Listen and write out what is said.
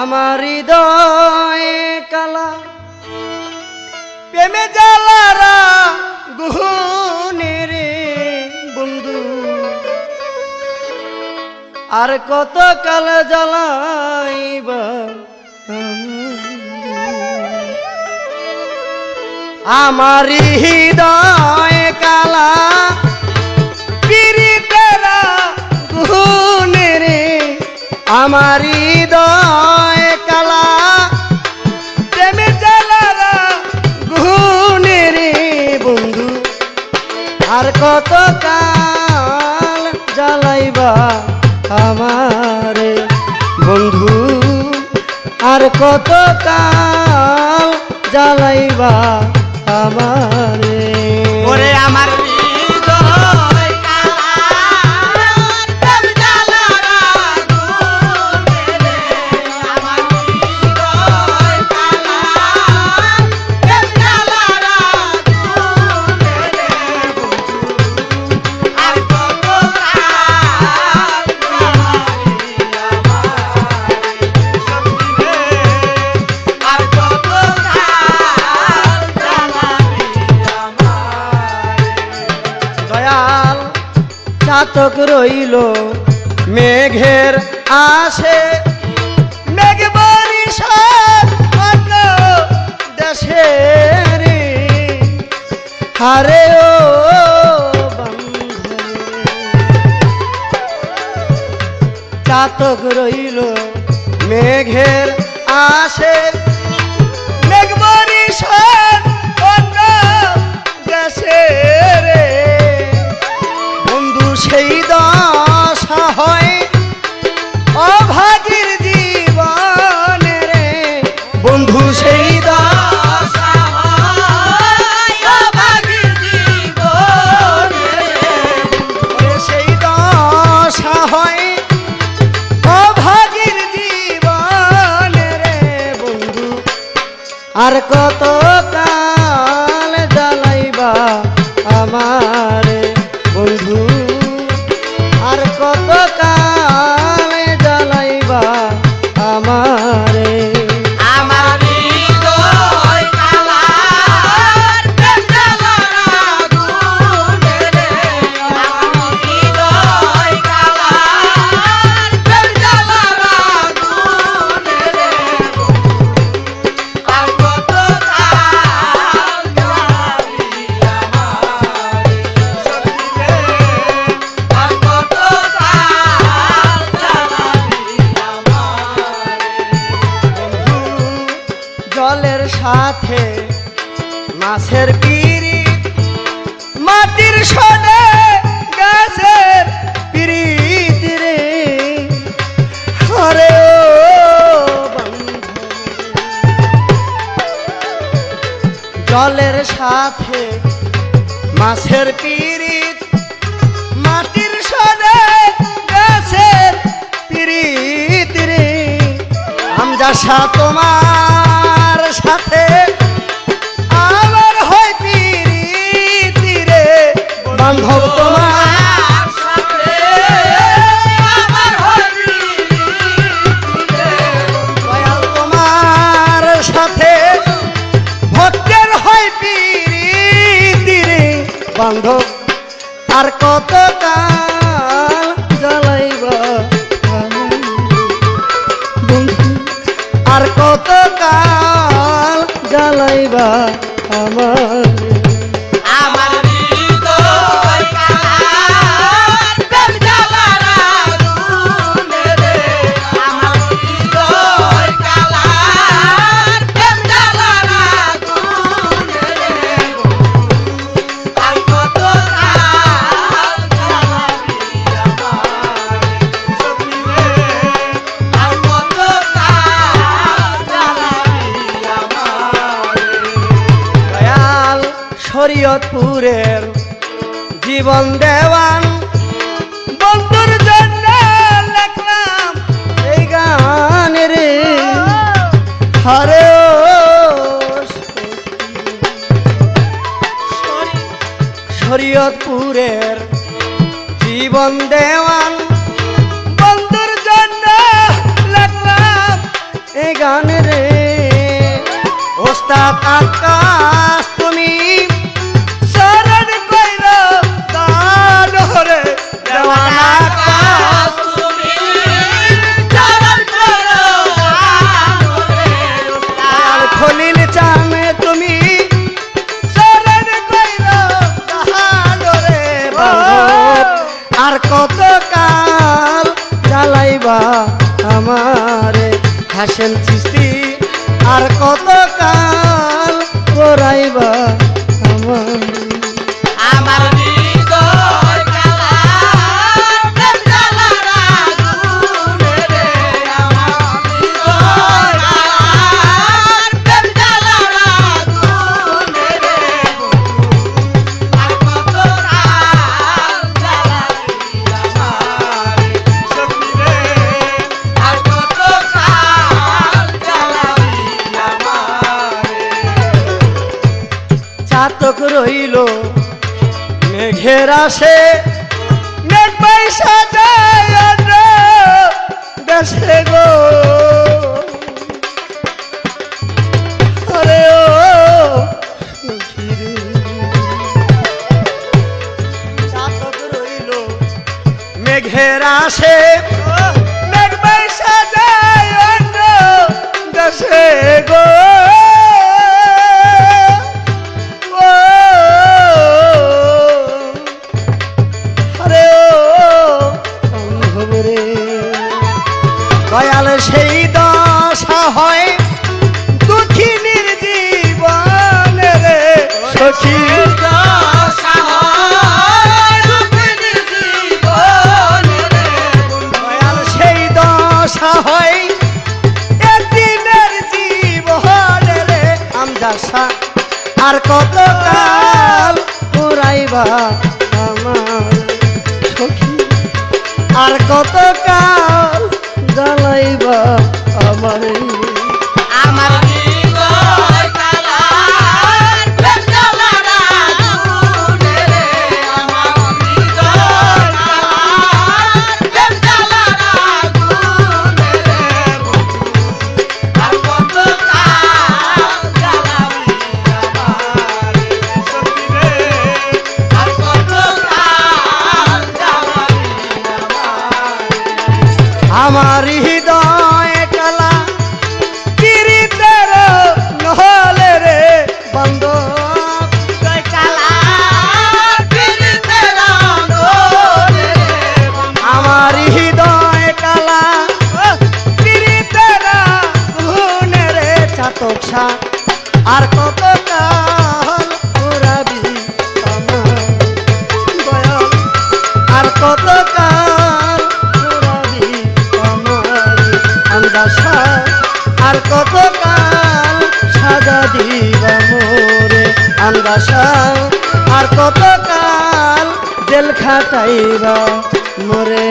আমার হৃদয়ে কালা প্রেমে জ্বালারা গুহনে রে বন্ধু আর কত কাল জ্বালাইবা আমার হৃদয়ে কালা পিরিতেরা গুহনে রে আমার হৃদয়ে কালা প্রেমে জ্বালারা গুহনে রে বন্ধু আর কত কাল জ্বালাইবা আমারে বন্ধু আর কত কাল জ্বালাইবা আমারে ওরে আমার হৃদয় কালার প্রেম জ্বালারা গুহনে রে আমার হৃদয় কালার প্রেম জ্বালারা গুহনে রে বন্ধু আর কত কাল জ্বালাবি আমারে আর কত কাল জ্বালাবি দয়াল চাতক রইল মেঘের আসে মেঘ বরিশাল অন্য দেশে রে হারে ও বন্ধু চাতক রইল মেঘের আসে মেঘ বরিশাল অন্য দেশে রে বন্ধু সেই দশা হয় অভাগীর জীবনে রে বন্ধু সেই দশা হয় অভাগীর জীবনে ওরে সেই দশা হয় অভাগীর জীবনে রে বন্ধু আর কত কাল জ্বালাইবা আমারে বন্ধু আর কত কাল জ্বালাইবা আমারে আমার হৃদয় কালার প্রেম জ্বালারা গুহনে রে আমার হৃদয় কালার প্রেম জ্বালারা গুহনে রে আর কত কাল জ্বালাবি আমারে আর কত কাল জ্বালাবি আমারে জলের সাথে মাছের পিরিত মাটির সনে গাছের পিরিত রে হরে ও বন্ধু জলের সাথে মাছের পিরিত মাটির সনে গাছের পিরিত রে আমজাসা তোমার সাথে আমার হয় পিরিতি রে বান্ধব তোমার সাথে আমার হরি দয়াল তোমার সাথে ভক্তের হয় পিরিতি রে বান্ধব আর কত কাল জ্বালাইবা বন্ধু আর কত কাল জ্বালাইবা আমার আমার হৃদয় কালার প্রেম জ্বালারা গুহনে রে আমার হৃদয় কালার প্রেম জ্বালারা গুহনে রে আর কত কাল জ্বালাবি আমারে আর কত কাল জ্বালাবি আমারে দয়াল শরীয়তপুরের জীবন দেওয়ান বন্ধুর জন্য লেখলাম এই গান রে হরে ও শরীয়তপুরের জীবন দেওয়ান বন্ধুর জন্য লাগলাম এই গান রে ওস্তাদ আকাশ তুমি শরণ কইরো দান রে দেওয়ানা আকাশ তুমি চরণ করো আর খলিল চান তুমি শরণ কইরো দান রে বান্ধব আর কত কাল জ্বালাইবা আমারে হাসেন চিস্তি আর কত কাল করাইবা আমার আমার হৃদয় কালা প্রেম জ্বালার আগুনে রে আমার হৃদয় কালা প্রেম জ্বালার আগুনে রে আর কত কাল জ্বালাবি আমারে সখী রে আর কত কাল জ্বালাবি আমারে চাতক রইল মেঘের আসে মেঘ পয়সা যায় অন্য দেশে গো আরে ও সখী রে। চাতক রইল মেঘের আসে মেঘ পয়সা যায় অন্য দেশে গো আরে ও রে দয়াল সেই দশা হয় দুঃখিনীর জীবন রে সখী দয়াল সেই দশা হয় একদিনের জীবন রে আমদাসা আর কত কাল পুরাইবা আমার সখী আর কত কাল জ্বালাইবা আমার আমার হৃদয় কালা প্রেম জ্বালার আগুনে রে আমার হৃদয় কালা প্রেম জ্বালার আগুনে রে আর কত কাল জ্বালাবি আমারে সখী রে আর কত কাল জ্বালাবি আমারে আমার হৃদয় কালা কিরিতের নহলে রে বন্ধ হৃদয় কালা পিরিতের আগুনে রে আমার হৃদয় কালা কিরিতের গুনে রে চাতকসা আর কত কাল পুরাবি আমার দয়াল আর কত কাল পুরাবি আমার আন্দাসা আর কত কাল সাজা দিবা মোরে আন্দাসা আর কত কাল জেল খাটাইবা মোরে